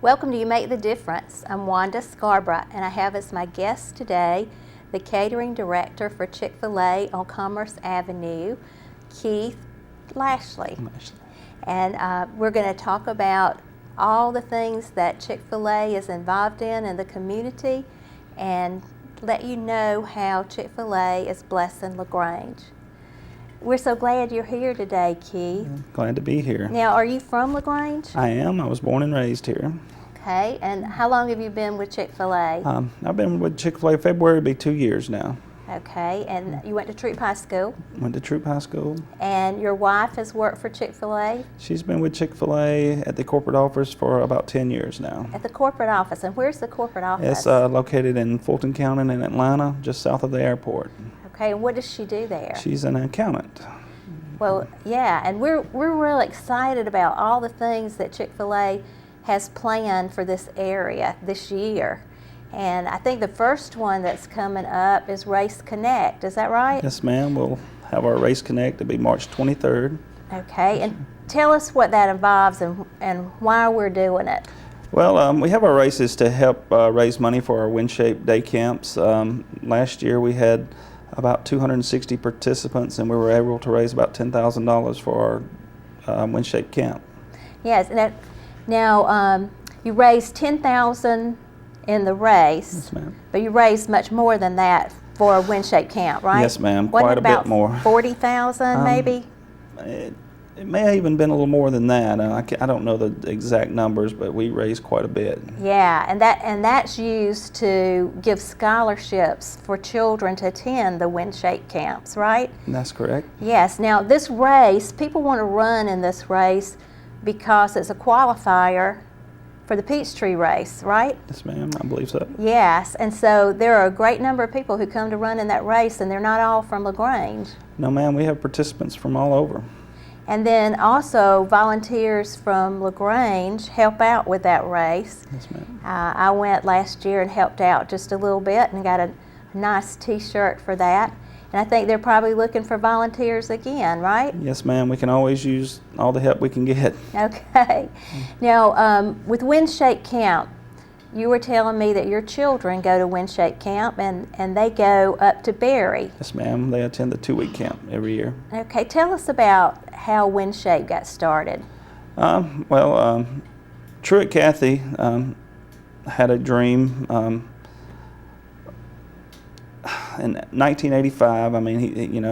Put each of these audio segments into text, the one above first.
Welcome to You Make the Difference. I'm Wanda Scarborough, and I have as my guest today the catering director for Chick-fil-A on Commerce Avenue, Keith Lashley. And we're going to talk about all the things that Chick-fil-A is involved in the community and let you know how Chick-fil-A is blessing LaGrange. We're so glad you're here today, Keith. Glad to be here. Now, are you from LaGrange? I am. I was born and raised here. Okay, and how long have you been with Chick-fil-A? I've been with Chick-fil-A. February will be 2 years now. Okay, and you went to Troop High School? Went to Troop High School. And your wife has worked for Chick-fil-A? She's been with Chick-fil-A at the corporate office for about 10 years now. At the corporate office, and where's the corporate office? It's located in Fulton County in Atlanta, just south of the airport. Okay, and what does she do there? She's an accountant. Well, yeah, and we're real excited about all the things that Chick-fil-A has planned for this area this year. And I think the first one that's coming up is Race Connect, is that right? Yes, ma'am. We'll have our Race Connect. It'll be March 23rd. Okay, and tell us what that involves and why we're doing it. Well, we have our races to help raise money for our WinShape day camps. Last year we had about 260 participants, and we were able to raise about $10,000 for our WinShape camp. Yes, and now you raised $10,000 in the race, Yes, ma'am. but you raised much more than that for a WinShape camp, right? Yes, ma'am. Wasn't Quite it a bit about more. 40,000 maybe? It may have even been a little more than that. I don't know the exact numbers, but we raised quite a bit. Yeah, and that's used to give scholarships for children to attend the WinShape camps, right? And that's correct. Yes. Now this race, people want to run in this race because it's a qualifier for the Peachtree race, right? Yes, ma'am. I believe so. Yes, and so there are a great number of people who come to run in that race, and they're not all from LaGrange. No, ma'am. We have participants from all over. And then also volunteers from LaGrange help out with that race. Yes, ma'am. I went last year and helped out just a little bit and got a nice t-shirt for that. And I think they're probably looking for volunteers again, right? Yes, ma'am. We can always use all the help we can get. Okay. Now, with WinShape Camp, you were telling me that your children go to WinShape Camp and they go up to Berry. Yes, ma'am. They attend the 2-week camp every year. Okay, tell us about how WinShape got started. Truett Cathy had a dream in 1985. I mean,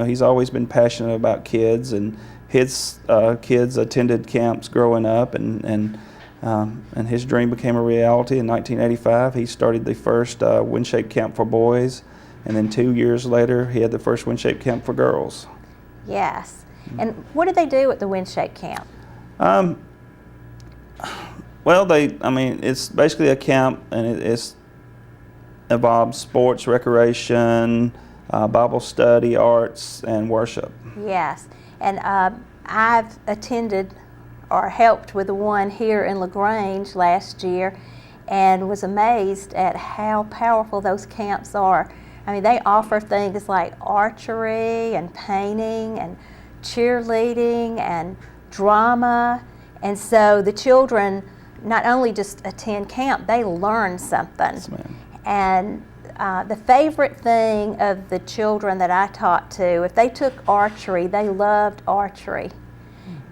he's always been passionate about kids, and his kids attended camps growing up, and his dream became a reality. In 1985, he started the first WinShape camp for boys, and then 2 years later, he had the first WinShape camp for girls. Yes. And what do they do at the WinShape camp? It's basically a camp, and it involves sports, recreation, Bible study, arts, and worship. Yes. And I've attended or helped with the one here in LaGrange last year and was amazed at how powerful those camps are. I mean, they offer things like archery and painting and cheerleading and drama, and so the children not only just attend camp, they learn something. Yes, ma'am. And the favorite thing of the children that I taught to, if they took archery, they loved archery.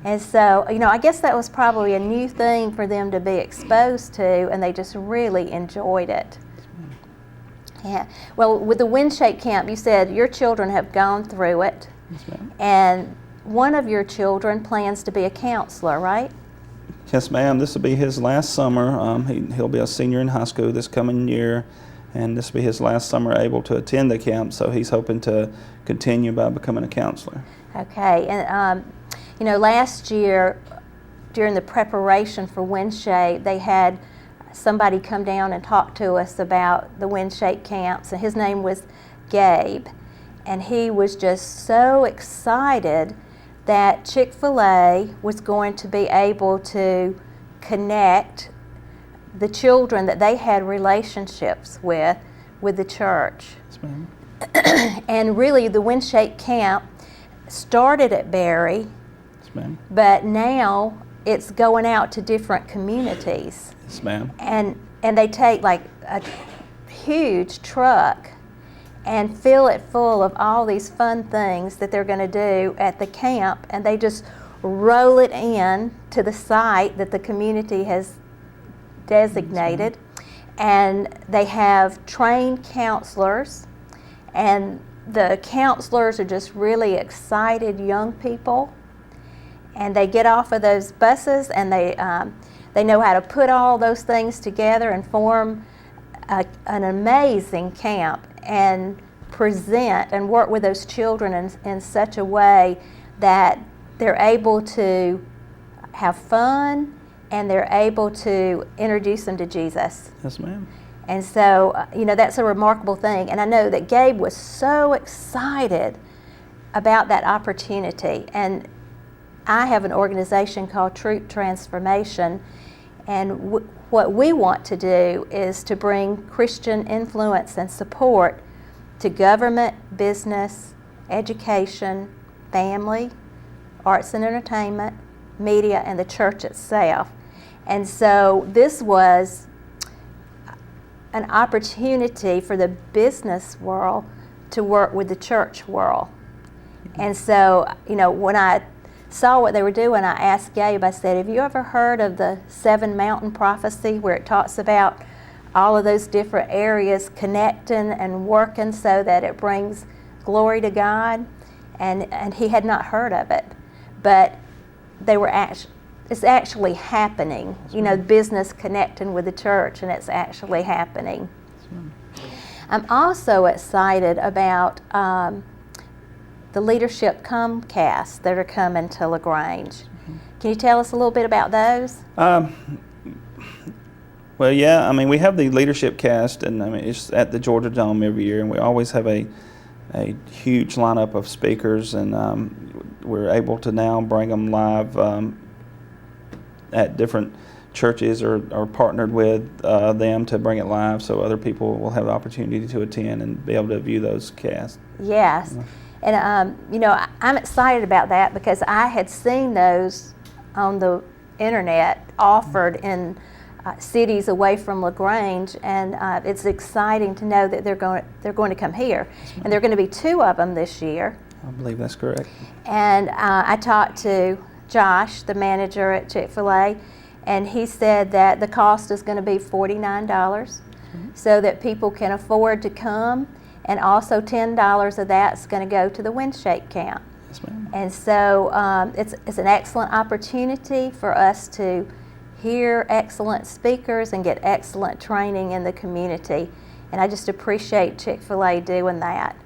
And so, I guess that was probably a new thing for them to be exposed to, and they just really enjoyed it. Yeah. Well, with the WinShape camp, you said your children have gone through it. Yes, ma'am. And one of your children plans to be a counselor, right? Yes, ma'am. This will be his last summer. He'll be a senior in high school this coming year, and this will be his last summer able to attend the camp, so he's hoping to continue by becoming a counselor. Okay. And, last year, during the preparation for WinShape, they had somebody come down and talk to us about the WinShape camps, and his name was Gabe. And he was just so excited that Chick-fil-A was going to be able to connect the children that they had relationships with the church. Yes, ma'am. And really, the WinShape camp started at Berry, Yes, ma'am. but now it's going out to different communities. Yes, ma'am. And they take like a huge truck and fill it full of all these fun things that they're going to do at the camp, and they just roll it in to the site that the community has designated. And they have trained counselors, and the counselors are just really excited young people, and they get off of those buses and they know how to put all those things together and form an amazing camp and present and work with those children in such a way that they're able to have fun and they're able to introduce them to Jesus. Yes, ma'am. And so, that's a remarkable thing. And I know that Gabe was so excited about that opportunity. And I have an organization called Troop Transformation, and what we want to do is to bring Christian influence and support to government, business, education, family, arts and entertainment, media, and the church itself. And so this was an opportunity for the business world to work with the church world. And so, when I saw what they were doing, I asked Gabe, I said, have you ever heard of the 7 Mountain Prophecy, where it talks about all of those different areas connecting and working so that it brings glory to God? And he had not heard of it, but it's actually happening. Business connecting with the church, and it's actually happening. I'm also excited about the Leadership Comcast that are coming to LaGrange. Can you tell us a little bit about those? Well, yeah, we have the Leadership Cast, and it's at the Georgia Dome every year, and we always have a huge lineup of speakers, and we're able to now bring them live at different churches or partnered with them to bring it live, so other people will have the opportunity to attend and be able to view those casts. Yes. And I'm excited about that because I had seen those on the internet offered in cities away from LaGrange, and it's exciting to know that they're going to come here. And there are going to be 2 of them this year. I believe that's correct. And I talked to Josh, the manager at Chick-fil-A, and he said that the cost is going to be $49 so that people can afford to come. And also $10 of that's going to go to the Windshake Camp. Yes, ma'am. And so it's an excellent opportunity for us to hear excellent speakers and get excellent training in the community. And I just appreciate Chick-fil-A doing that.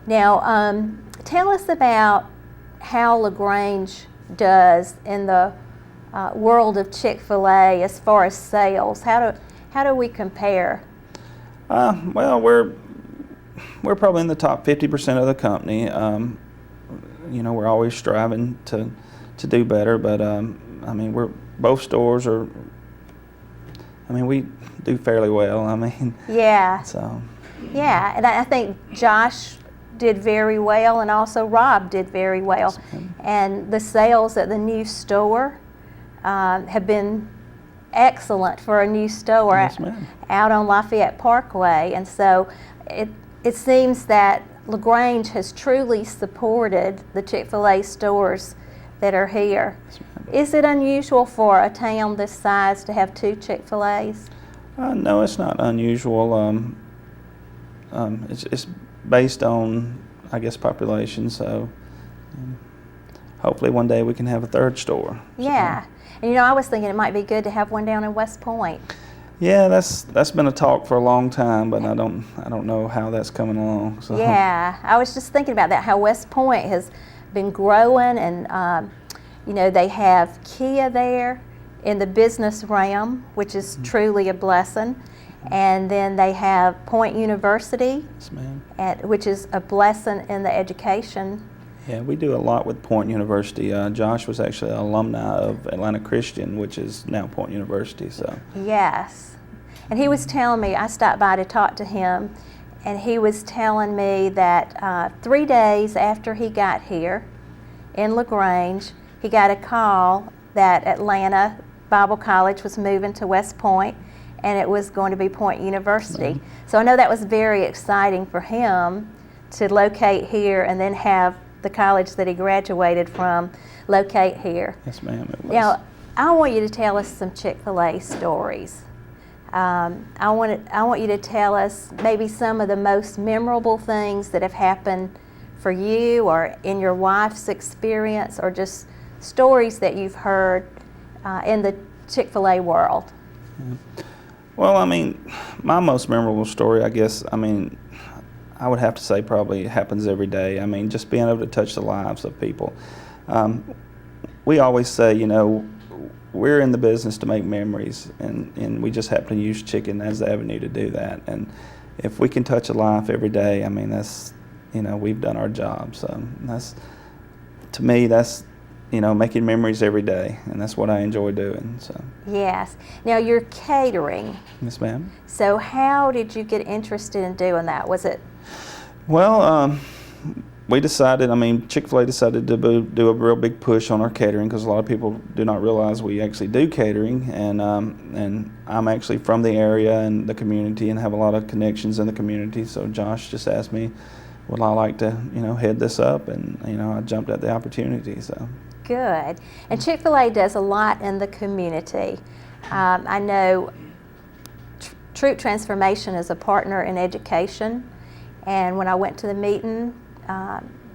Now, tell us about how LaGrange does in the world of Chick-fil-A as far as sales. How do we compare? Well, we're probably in the top 50% of the company. We're always striving to do better, but we're both stores are. We do fairly well. Yeah. So. Yeah, and I think Josh did very well, and also Rob did very well. And the sales at the new store have been excellent for a new store. Yes, out on Lafayette Parkway, and so it seems that LaGrange has truly supported the Chick-fil-A stores that are here. Is it unusual for a town this size to have 2 Chick-fil-A's? No, it's not unusual. It's based on, I guess, population. So hopefully one day we can have a 3rd store. Yeah, and I was thinking it might be good to have one down in West Point. Yeah, that's been a talk for a long time, but I don't know how that's coming along. So. Yeah, I was just thinking about that, how West Point has been growing, and they have Kia there in the business realm, which is truly a blessing, and then they have Point University, yes, ma'am. Which is a blessing in the education. Yeah, we do a lot with Point University. Josh was actually an alumni of Atlanta Christian, which is now Point University. So. Yes. And he was telling me, I stopped by to talk to him, and he was telling me that 3 days after he got here in LaGrange, he got a call that Atlanta Bible College was moving to West Point, and it was going to be Point University. So I know that was very exciting for him to locate here and then have the college that he graduated from locate here. Yes, ma'am, it was. Now, I want you to tell us some Chick-fil-A stories. I want you to tell us maybe some of the most memorable things that have happened for you or in your wife's experience, or just stories that you've heard in the Chick-fil-A world. Yeah. Well, I mean, my most memorable story, I guess, I mean, I would have to say probably happens every day. I mean, just being able to touch the lives of people. We always say, you know, we're in the business to make memories, and we just happen to use chicken as the avenue to do that. And if we can touch a life every day, I mean, that's, you know, we've done our job. So that's, to me, that's, you know, making memories every day, and that's what I enjoy doing. So. Yes. Now, you're catering. Yes, ma'am. So how did you get interested in doing that? Was it? Well, we decided, I mean, Chick-fil-A decided to do a real big push on our catering, because a lot of people do not realize we actually do catering, and I'm actually from the area and the community and have a lot of connections in the community. So Josh just asked me, would I like to, you know, head this up, and, you know, I jumped at the opportunity. So. Good. And Chick-fil-A does a lot in the community. I know Troop Transformation is a partner in education, and when I went to the meeting,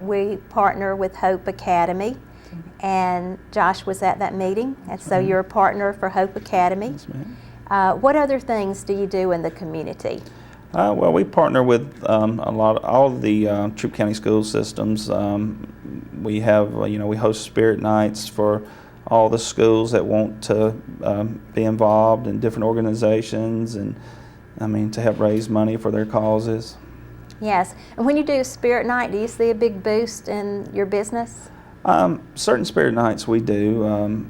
we partner with Hope Academy, and Josh was at that meeting, and so you're a partner for Hope Academy. Yes, ma'am. What other things do you do in the community? Well, we partner with all of the Troop County school systems. We have, you know, we host spirit nights for all the schools that want to be involved in different organizations, and I mean, to help raise money for their causes. Yes. And when you do Spirit Night, do you see a big boost in your business? Certain Spirit Nights we do,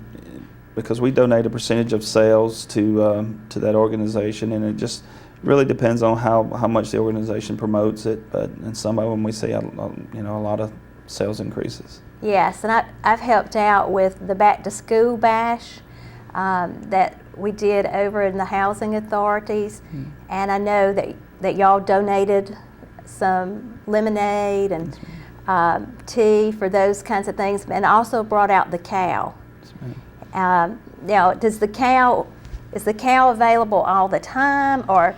because we donate a percentage of sales to that organization, and it just really depends on how much the organization promotes it. But in some of them we see you know, a lot of sales increases. Yes, and I've helped out with the Back to School Bash that we did over in the housing authorities, and I know that y'all donated some lemonade and tea for those kinds of things, and also brought out the cow. Now, is the cow available all the time, or?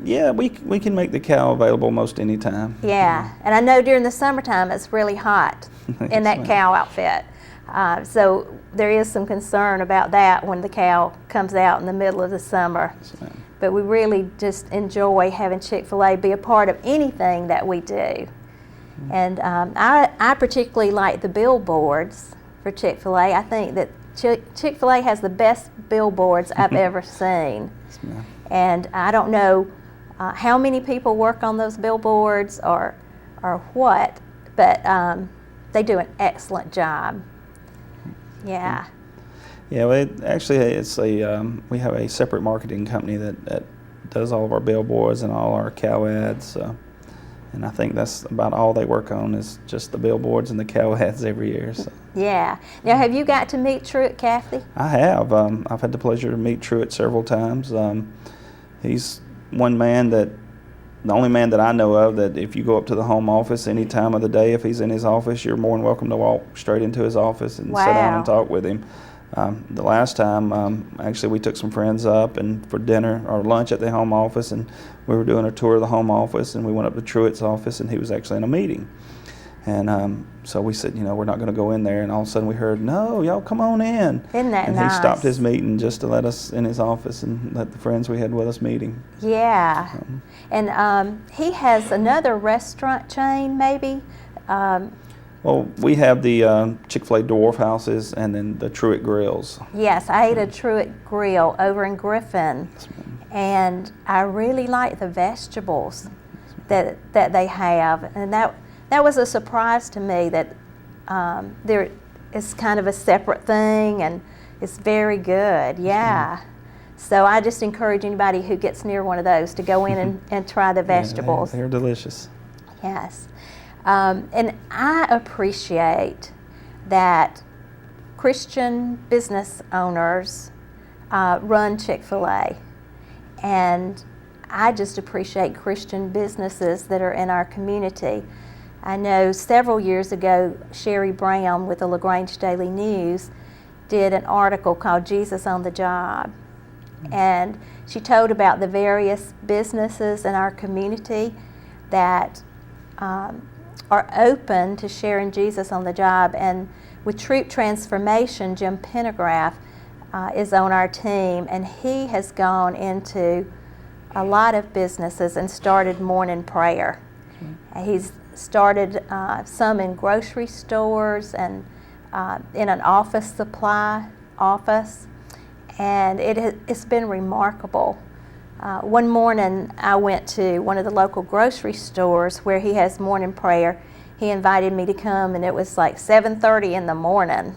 Yeah, we can make the cow available most any time. Yeah, and I know during the summertime it's really hot in that cow outfit. So there is some concern about that when the cow comes out in the middle of the summer. But we really just enjoy having Chick-fil-A be a part of anything that we do. And I particularly like the billboards for Chick-fil-A. I think that Chick-fil-A has the best billboards I've ever seen. And I don't know how many people work on those billboards or what, but they do an excellent job. Yeah. Yeah, well, we have a separate marketing company that does all of our billboards and all our cow ads. And I think that's about all they work on, is just the billboards and the cow ads every year. So. Yeah. Now, have you got to meet Truett, Kathy? I have. I've had the pleasure to meet Truett several times. He's the only man that I know of that if you go up to the home office any time of the day, if he's in his office, you're more than welcome to walk straight into his office and sit down and talk with him. The last time, actually, we took some friends up and for dinner or lunch at the home office, and we were doing a tour of the home office, and we went up to Truett's office, and he was actually in a meeting. And so we said, you know, we're not going to go in there, and all of a sudden we heard, no, y'all come on in. Isn't that and nice? He stopped his meeting just to let us in his office and let the friends we had with us meeting. Yeah. And he has another restaurant chain, maybe? Well, we have the Chick-fil-A Dwarf Houses and then the Truett Grills. Yes, I ate a Truett Grill over in Griffin, and I really like the vegetables that they have, and that was a surprise to me that there is kind of a separate thing, and it's very good. Yeah. So I just encourage anybody who gets near one of those to go in and try the vegetables. Yeah, they're delicious. Yes. And I appreciate that Christian business owners run Chick-fil-A, and I just appreciate Christian businesses that are in our community. I know several years ago, Sherry Brown with the LaGrange Daily News did an article called Jesus on the Job. And she told about the various businesses in our community that are open to sharing Jesus on the job. And with Troop Transformation, Jim Pendergraph is on our team, and he has gone into a lot of businesses and started morning prayer. He's started some in grocery stores and in an office supply office, and it's been remarkable. One morning I went to one of the local grocery stores where he has morning prayer. He invited me to come, and it was like 7:30 in the morning.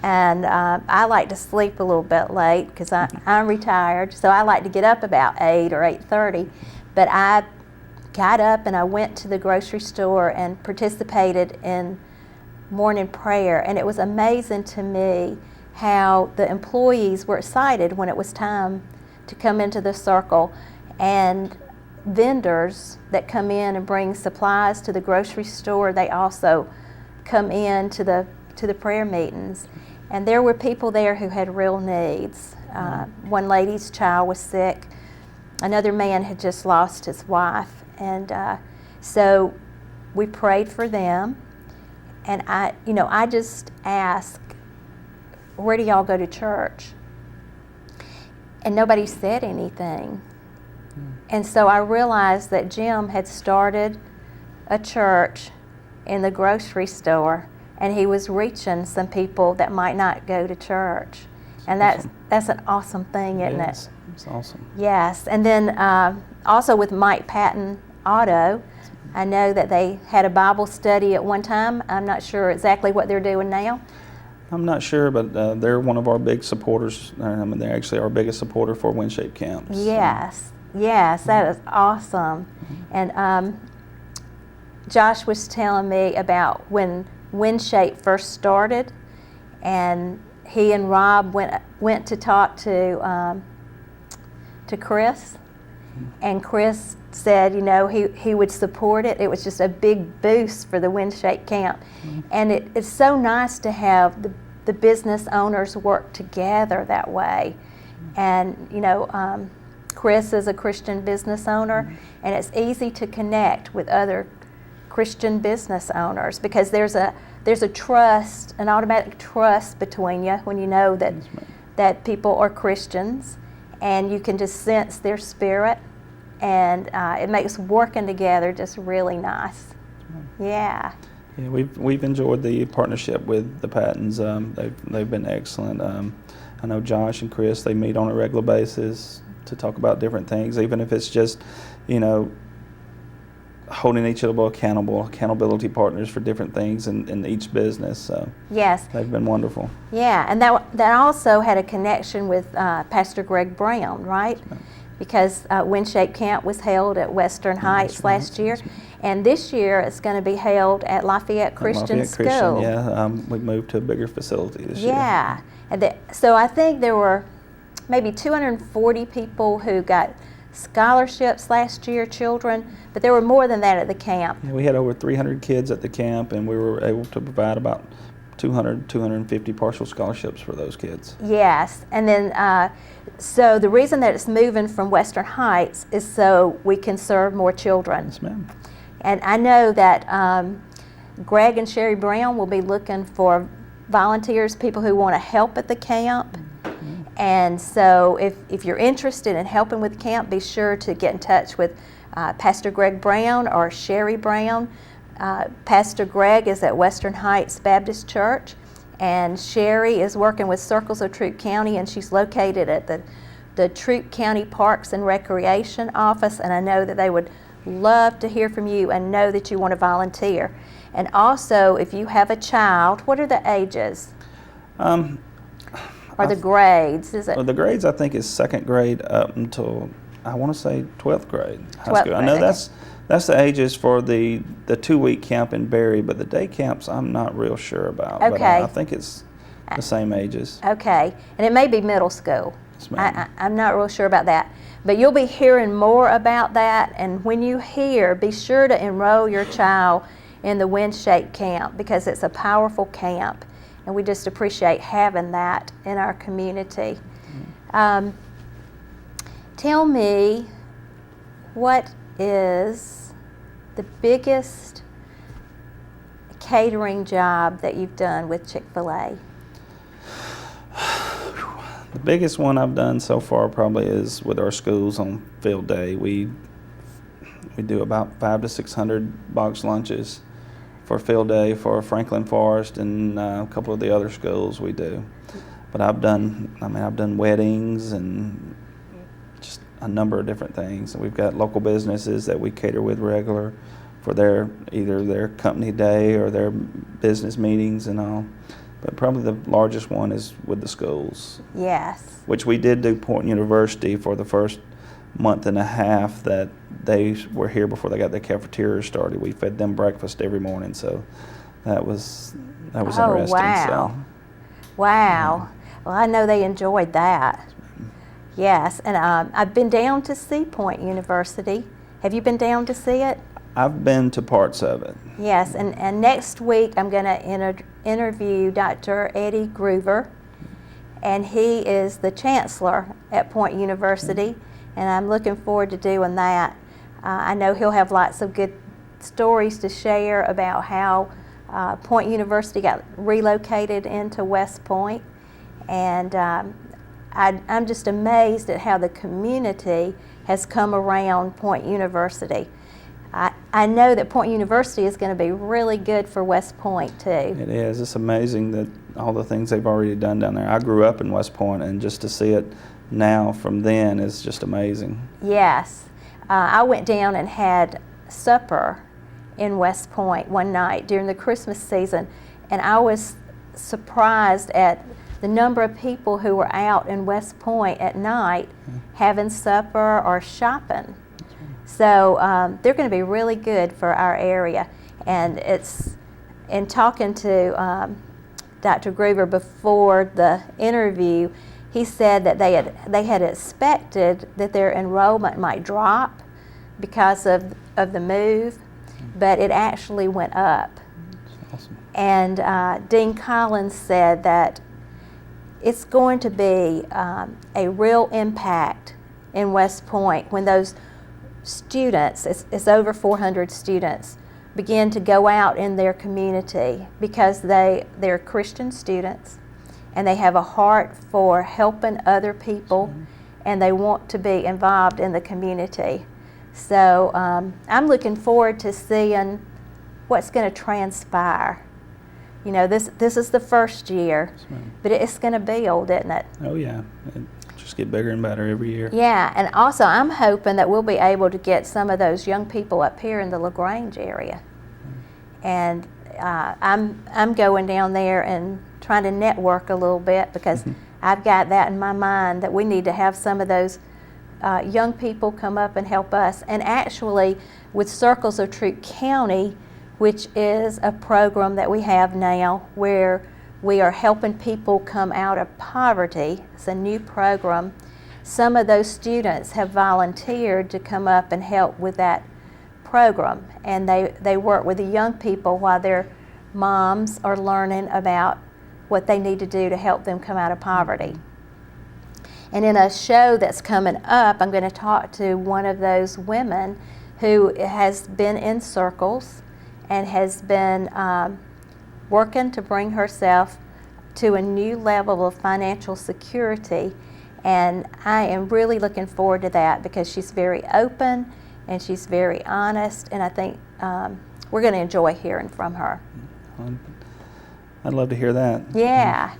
And I like to sleep a little bit late because I'm retired, so I like to get up about 8 or 8:30. But I got up and I went to the grocery store and participated in morning prayer, and it was amazing to me how the employees were excited when it was time to come into the circle, and vendors that come in and bring supplies to the grocery store, they also come in to the prayer meetings. And there were people there who had real needs. One lady's child was sick. Another man had just lost his wife. And so we prayed for them. And I just asked, where do y'all go to church? And nobody said anything. And so I realized that Jim had started a church in the grocery store, and he was reaching some people that might not go to church. And that's an awesome thing, isn't it? It's awesome. Yes. And then also with Mike Patton Auto, I know that they had a Bible study at one time. I'm not sure exactly what they're doing now. I'm not sure, but they're one of our big supporters. I mean, they're actually our biggest supporter for WinShape camps. Yes. Yes, that is awesome. And Josh was telling me about when WinShape first started, and he and Rob went to talk to Chris, and Chris said, he would support it. It was just a big boost for the WinShape camp. And it's so nice to have the business owners work together that way. And, Chris is a Christian business owner, and it's easy to connect with other Christian business owners because there's a trust, an automatic trust between you when you know that people are Christians, and you can just sense their spirit, and it makes working together just really nice. Yeah. Yeah, we've enjoyed the partnership with the Pattons. They've been excellent. I know Josh and Chris, they meet on a regular basis to talk about different things, even if it's just, holding each other accountability partners for different things in each business. So yes, they've been wonderful. Yeah, and that also had a connection with Pastor Greg Brown, right? Because WinShape Camp was held at Western Heights last year, and this year it's going to be held at Lafayette Christian School. Yeah, we moved to a bigger facility this year. Yeah, and so I think there were maybe 240 people who got scholarships last year, children, but there were more than that at the camp. Yeah, we had over 300 kids at the camp, and we were able to provide about 250 partial scholarships for those kids. Yes, and then so the reason that it's moving from Western Heights is so we can serve more children. Yes, ma'am. And I know that Greg and Sherry Brown will be looking for volunteers, people who want to help at the camp. And so if you're interested in helping with camp, be sure to get in touch with Pastor Greg Brown or Sherry Brown. Pastor Greg is at Western Heights Baptist Church, and Sherry is working with Circles of Troup County, and she's located at the Troup County Parks and Recreation Office, and I know that they would love to hear from you and know that you want to volunteer. And also, if you have a child, what are the ages? Or the grades? Is it? Well, the grades I think is second grade up until I want to say 12th grade high school. I know grade. that's the ages for the 2-week camp in Berry, but the day camps I'm not real sure about. Okay. But I think it's the same ages. Okay, and it may be middle school. Yes, ma'am. I'm not real sure about that. But you'll be hearing more about that, and when you hear, be sure to enroll your child in the Windshake Camp because it's a powerful camp, and we just appreciate having that in our community. Tell me, what is the biggest catering job that you've done with Chick-fil-A? The biggest one I've done so far probably is with our schools on field day. We do about 500 to 600 box lunches for field day for Franklin Forest and a couple of the other schools we do. But I've done weddings and just a number of different things. And we've got local businesses that we cater with regular for either their company day or their business meetings and all. But probably the largest one is with the schools. Yes. Which we did do Point University for the first month and a half that they were here before they got their cafeteria started. We fed them breakfast every morning, so that was interesting. Wow. So, wow. Well, I know they enjoyed that. Yes, and I've been down to see Point University. Have you been down to see it? I've been to parts of it. Yes, and next week I'm going to interview Dr. Eddie Groover, and he is the chancellor at Point University, and I'm looking forward to doing that. I know he'll have lots of good stories to share about how Point University got relocated into West Point, and I'm just amazed at how the community has come around Point University. I know that Point University is going to be really good for West Point too. It is. It's amazing that all the things they've already done down there. I grew up in West Point, and just to see it now from then is just amazing. Yes. I went down and had supper in West Point one night during the Christmas season, and I was surprised at the number of people who were out in West Point at night having supper or shopping. So they're going to be really good for our area. And it's, in talking to Dr. Groover before the interview, he said that they had expected that their enrollment might drop because of the move, but it actually went up. That's awesome. And Dean Collins said that it's going to be a real impact in West Point when those students, it's over 400 students, begin to go out in their community because they're Christian students and they have a heart for helping other people and they want to be involved in the community. So I'm looking forward to seeing what's going to transpire. You know, this is the first year, but it's going to build, isn't it? Oh yeah. Just get bigger and better every year. Yeah, and also I'm hoping that we'll be able to get some of those young people up here in the LaGrange area. And I'm going down there and trying to network a little bit because I've got that in my mind that we need to have some of those young people come up and help us. And actually, with Circles of Truth County, which is a program that we have now where we are helping people come out of poverty. It's a new program. Some of those students have volunteered to come up and help with that program, and they work with the young people while their moms are learning about what they need to do to help them come out of poverty. And in a show that's coming up, I'm going to talk to one of those women who has been in Circles and has been working to bring herself to a new level of financial security, and I am really looking forward to that because she's very open and she's very honest, and I think we're going to enjoy hearing from her. I'd love to hear that. Yeah,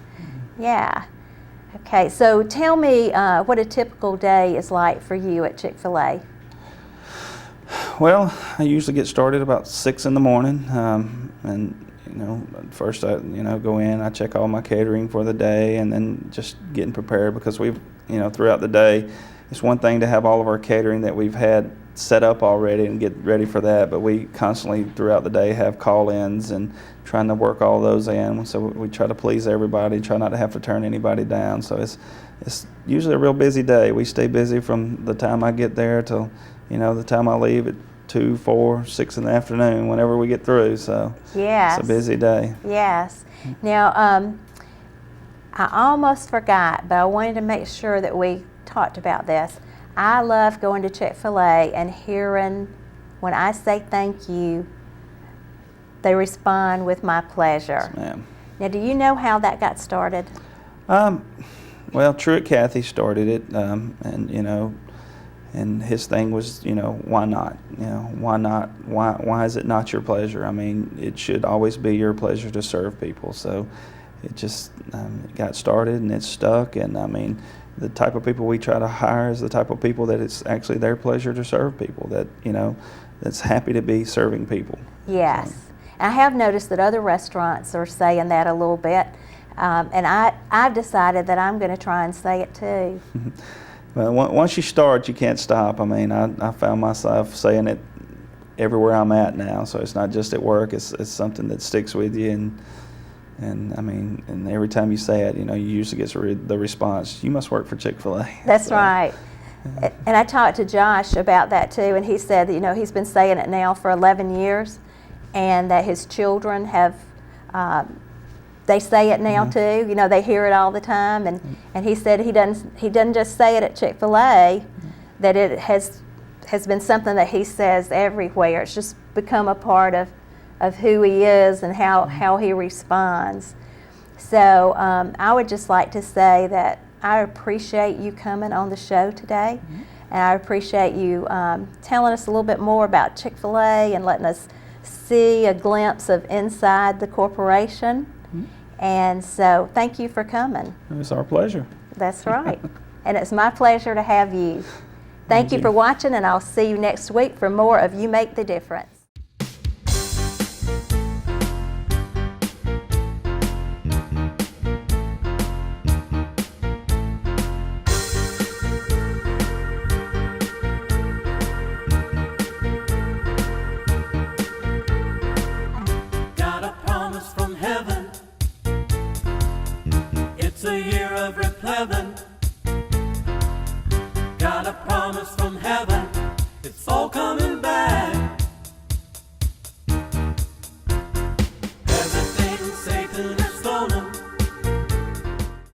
yeah. Okay, so tell me what a typical day is like for you at Chick-fil-A. Well, I usually get started about 6 in the morning, and first I go in, I check all my catering for the day, and then just getting prepared because we've throughout the day, it's one thing to have all of our catering that we've had set up already and get ready for that, but we constantly throughout the day have call-ins and trying to work all those in. So we try to please everybody, try not to have to turn anybody down. So it's usually a real busy day. We stay busy from the time I get there till, the time I leave at 2, 4, 6 in the afternoon, whenever we get through. So yes. It's a busy day. Yes. Now, I almost forgot, but I wanted to make sure that we talked about this. I love going to Chick-fil-A and hearing when I say thank you, they respond with my pleasure. Yes, ma'am. Now, do you know how that got started? Well, Truett Cathy started it, and his thing was, why not? Why not? Why is it not your pleasure? I mean, it should always be your pleasure to serve people. So it just it got started and it's stuck. And I mean, the type of people we try to hire is the type of people that it's actually their pleasure to serve people. That that's happy to be serving people. Yes, So. I have noticed that other restaurants are saying that a little bit, and I've decided that I'm going to try and say it too. Well, once you start, you can't stop. I mean, I found myself saying it everywhere I'm at now. So it's not just at work. It's something that sticks with you, and I mean, and every time you say it, you usually get the response, "You must work for Chick-fil-A." That's So, right. yeah. And I talked to Josh about that too, and he said that he's been saying it now for 11 years, and that his children have. They say it now too. They hear it all the time, and he said he doesn't just say it at Chick-fil-A, that it has been something that he says everywhere. It's just become a part of who he is and how he responds. So I would just like to say that I appreciate you coming on the show today, and I appreciate you telling us a little bit more about Chick-fil-A and letting us see a glimpse of inside the corporation. And so thank you for coming. It's our pleasure. That's right. And it's my pleasure to have you. Thank you for watching, and I'll see you next week for more of You Make the Difference. Got a promise from heaven. It's a year of replevin. Got a promise from heaven. It's all coming.